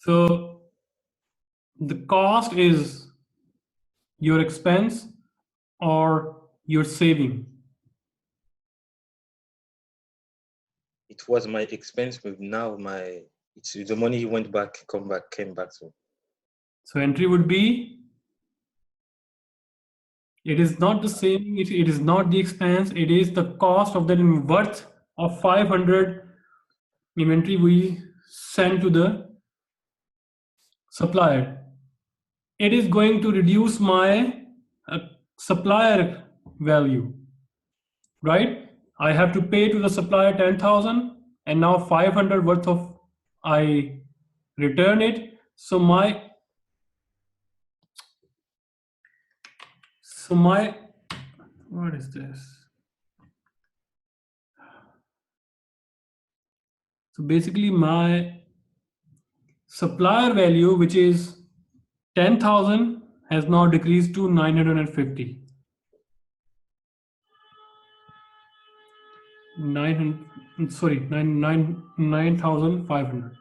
So the cost is your expense or your saving. It was my expense, but now it's the money came back to. So entry would be, it is not the saving, it is not the expense, it is the cost of the worth of 500 inventory we send to the supplier. It is going to reduce my supplier value, right? I have to pay to the supplier 10,000 and now 500 worth of I return it. So my what is this? So basically my supplier value, which is 10,000, has now decreased to 950. 9,500.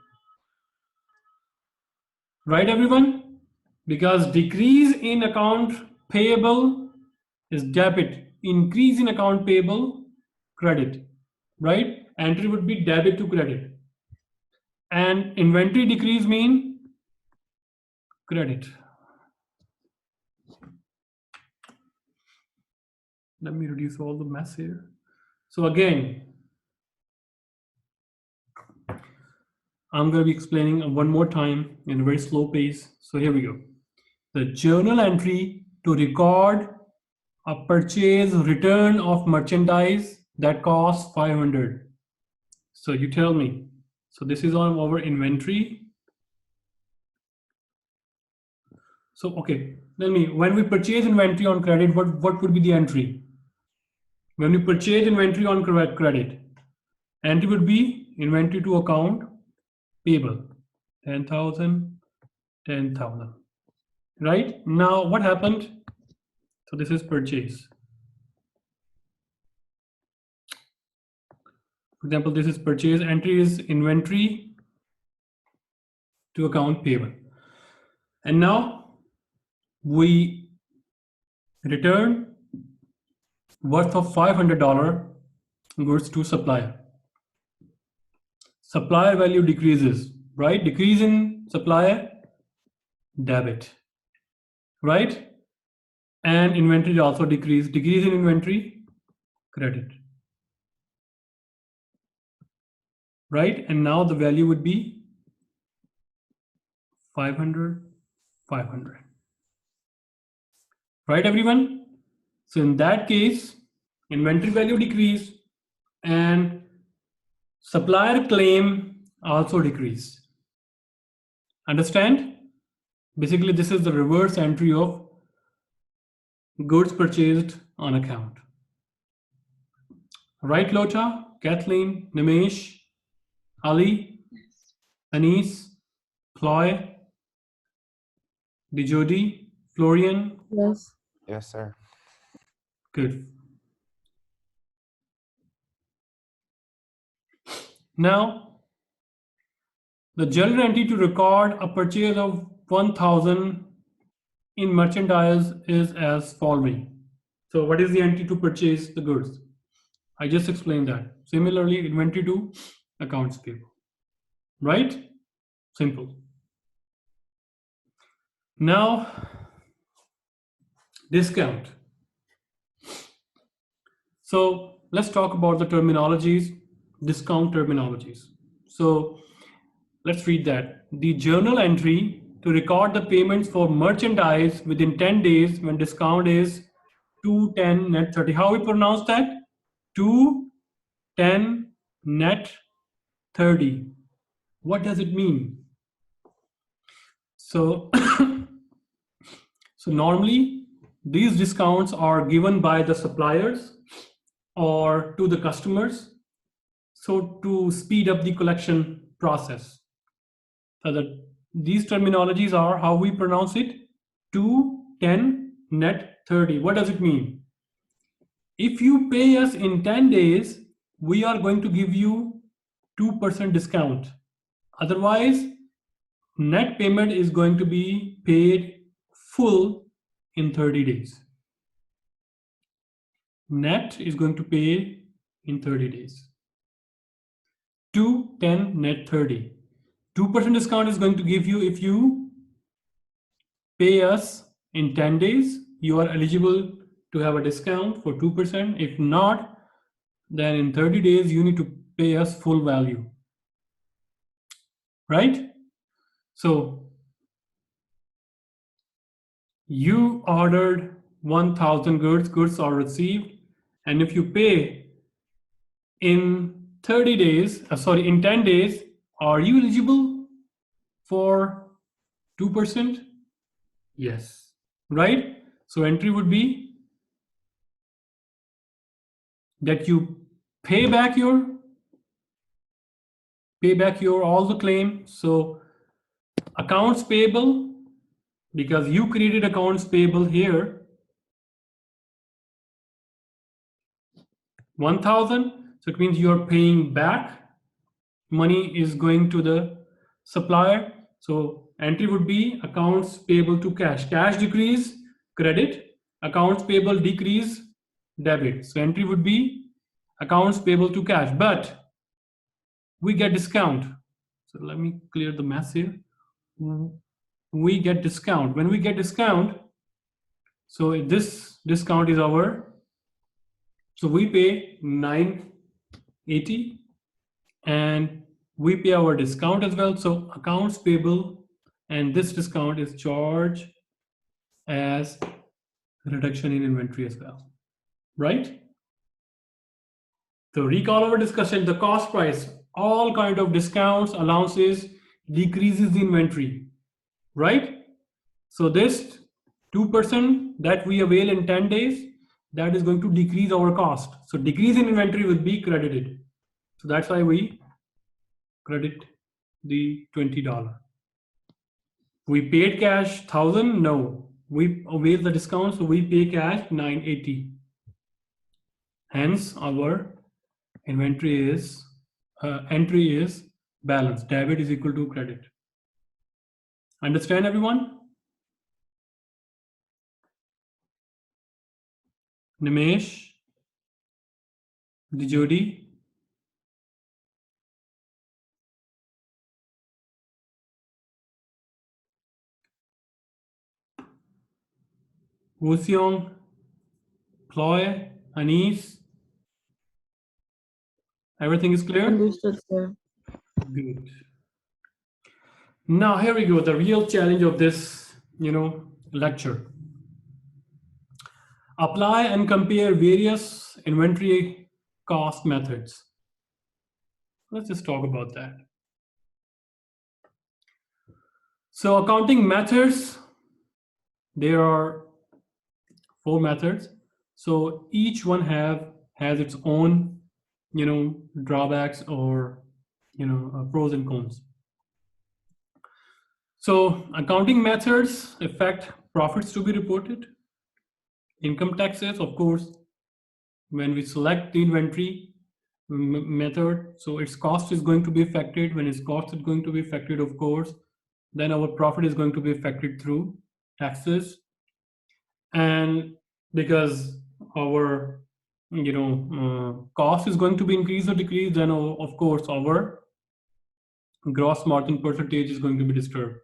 Right, everyone? Because decrease in account payable is debit, increase in account payable, credit, right? Entry would be debit to credit. And inventory decrease mean credit. Let me reduce all the mess here. So again, I'm going to be explaining one more time in a very slow pace. So here we go. The journal entry to record a purchase return of merchandise that costs 500. So you tell me. So this is on our inventory. So okay, tell me, when we purchase inventory on credit, what would be the entry? When we purchase inventory on credit, entry would be inventory to account payable, 10,000, 10,000. Right? Now what happened? So this is purchase. For example, this is purchase, entry is inventory to account payable. And now we return worth of $500 goods to supplier. Supplier value decreases, right? Decrease in supplier, debit, right? And inventory also decrease in inventory, credit, right? And now the value would be 500, 500. Right, everyone? So in that case, inventory value decreased and supplier claim also decreased. Understand? Basically, this is the reverse entry of goods purchased on account. Right, Lota, Kathleen, Nimesh, Ali, Anis, Ploy, Dijodi, Florian? Yes. Yes, sir. Good. Now, the journal entry to record a purchase of 1,000 in merchandise is as following. So what is the entry to purchase the goods? I just explained that. Similarly, inventory to accounts payable. Right? Simple. Now, discount. So let's talk about the terminologies, discount terminologies. So let's read that. The journal entry to record the payments for merchandise within 10 days when discount is 210 net 30. How we pronounce that? 210 net 30. What does it mean? So, so normally these discounts are given by the suppliers or to the customers, so to speed up the collection process. So these terminologies are how we pronounce it: 210 net 30. What does it mean? If you pay us in 10 days, we are going to give you 2% discount. Otherwise, net payment is going to be paid full in 30 days. Net is going to pay in 30 days. 2, 10, net 30. 2% discount is going to give you if you pay us in 10 days, you are eligible to have a discount for 2%. If not, then in 30 days, you need to pay us full value. Right? So you ordered 1,000 goods are received, and if you pay in 30 days, in 10 days, are you eligible for 2%? Yes, right? So entry would be that you pay back your all the claim. So accounts payable, because you created accounts payable here, 1,000. So it means you're paying back. Money is going to the supplier. So entry would be accounts payable to cash. Cash decrease, credit. Accounts payable decrease, debit. So entry would be accounts payable to cash, but we get discount. So let me clear the mess here. We get discount. When we get discount, so this discount is our, so we pay 980 and we pay our discount as well. So accounts payable and this discount is charged as reduction in inventory as well, right? So recall our discussion, the cost price, all kind of discounts, allowances, decreases the inventory, right? So this 2% that we avail in 10 days, that is going to decrease our cost. So decrease in inventory will be credited. So that's why we credit the $20. We paid cash 1,000, no. We avail the discount, so we pay cash 980. Hence our inventory is, entry is balance. Debit is equal to credit. Understand everyone? Nimesh, Dijodi, Wooseong, Ploy, Anis. Everything is clear? Understood, sir. Good. Now here we go, the real challenge of this, lecture. Apply and compare various inventory cost methods. Let's just talk about that. So accounting methods, there are 4 methods. So each one has its own, drawbacks or, pros and cons. So accounting methods affect profits to be reported. Income taxes, of course, when we select the inventory method, so its cost is going to be affected. When its cost is going to be affected, of course, then our profit is going to be affected through taxes. And because our cost is going to be increased or decreased, then of course our gross margin percentage is going to be disturbed.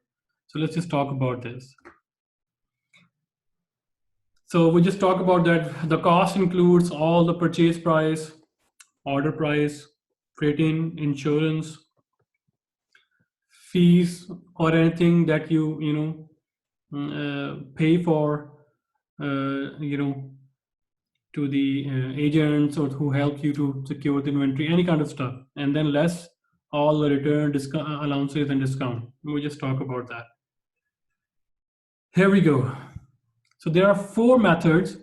So let's just talk about this. So we just talk about that the cost includes all the purchase price, order price, freighting, insurance, fees, or anything that you pay for to the agents or who help you to secure the inventory, any kind of stuff, and then less all the return allowances and discount. We just talk about that. Here we go. So there are 4 methods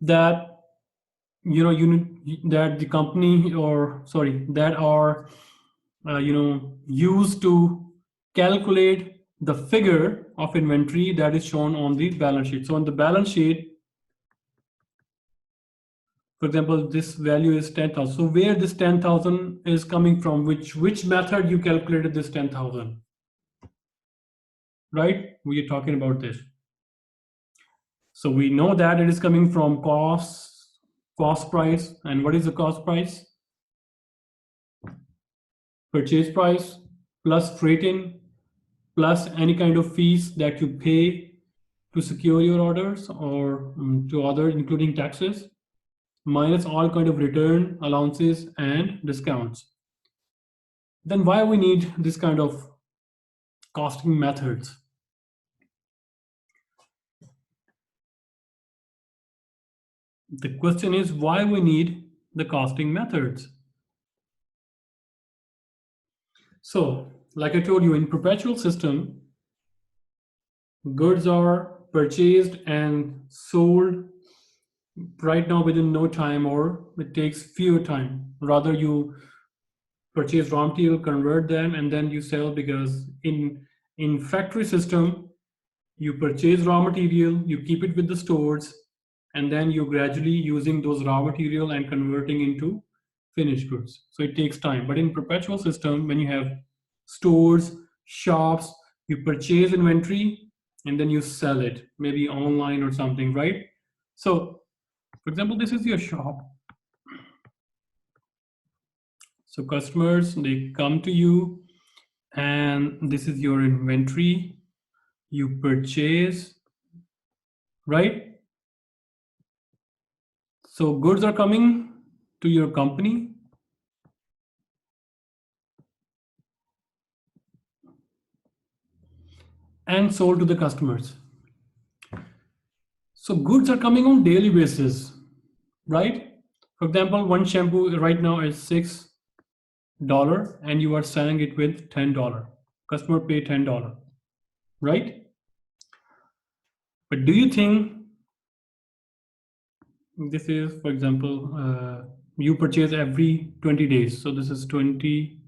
that that the company that are used to calculate the figure of inventory that is shown on the balance sheet. So on the balance sheet, For example, this value is 10,000. So where this 10,000 is coming from, which method you calculated this 10,000, right? We are talking about this. So we know that it is coming from cost price. And what is the cost price? Purchase price plus freight in plus any kind of fees that you pay to secure your orders or to others, including taxes, minus all kind of return allowances and discounts. Then why we need this kind of costing methods? The question is why we need the costing methods. So, like I told you, in perpetual system, goods are purchased and sold right now within no time, or it takes fewer time. Rather, you purchase raw material, convert them, and then you sell, because in factory system, you purchase raw material, you keep it with the stores, and then you're gradually using those raw material and converting into finished goods. So it takes time. But in perpetual system, when you have stores, shops, you purchase inventory and then you sell it, maybe online or something, right? So, for example, this is your shop. So customers, they come to you and this is your inventory. You purchase, right? So goods are coming to your company and sold to the customers. So goods are coming on daily basis, right? For example, one shampoo right now is $6 and you are selling it with $10. Customer pay $10, right? But do you think this is, for example, you purchase every 20 days. So this is 20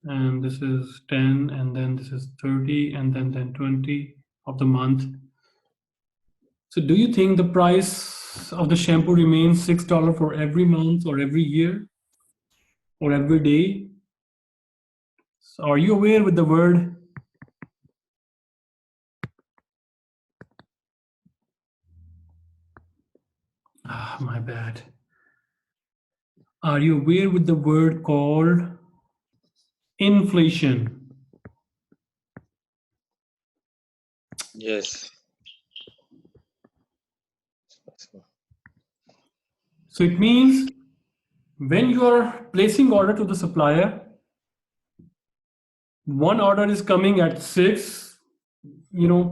and this is 10 and then this is 30 and then 20 of the month. So do you think the price of the shampoo remains $6 for every month or every year or every day? So are you aware with the word my bad. Are you aware with the word called inflation? Yes. So it means when you are placing order to the supplier, one order is coming at 6,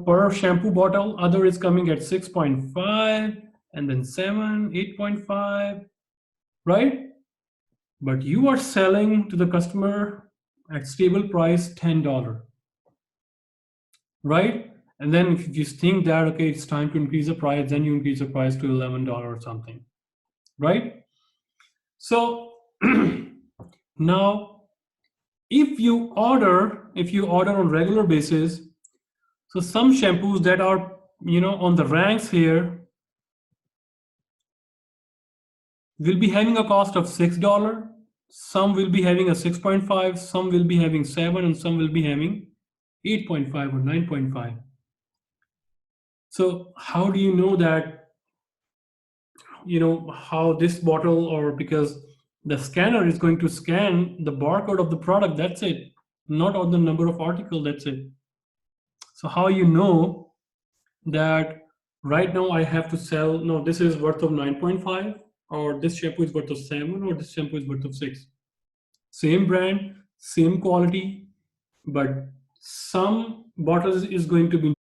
per shampoo bottle, other is coming at 6.5 and then 7, 8.5, right? But you are selling to the customer at stable price $10, right? And then if you just think that, okay, it's time to increase the price, then you increase the price to $11 or something, right? So now, if you order on regular basis, so some shampoos that are, on the ranks here will be having a cost of $6. Some will be having a 6.5, some will be having 7, and some will be having 8.5 or 9.5. So how do you know that, how this bottle, or because the scanner is going to scan the barcode of the product, that's it, not on the number of articles, that's it. So how you know that right now I have to sell, no, this is worth of 9.5, or this shampoo is worth of 7, or this shampoo is worth of 6. Same brand, same quality, but some bottles is going to be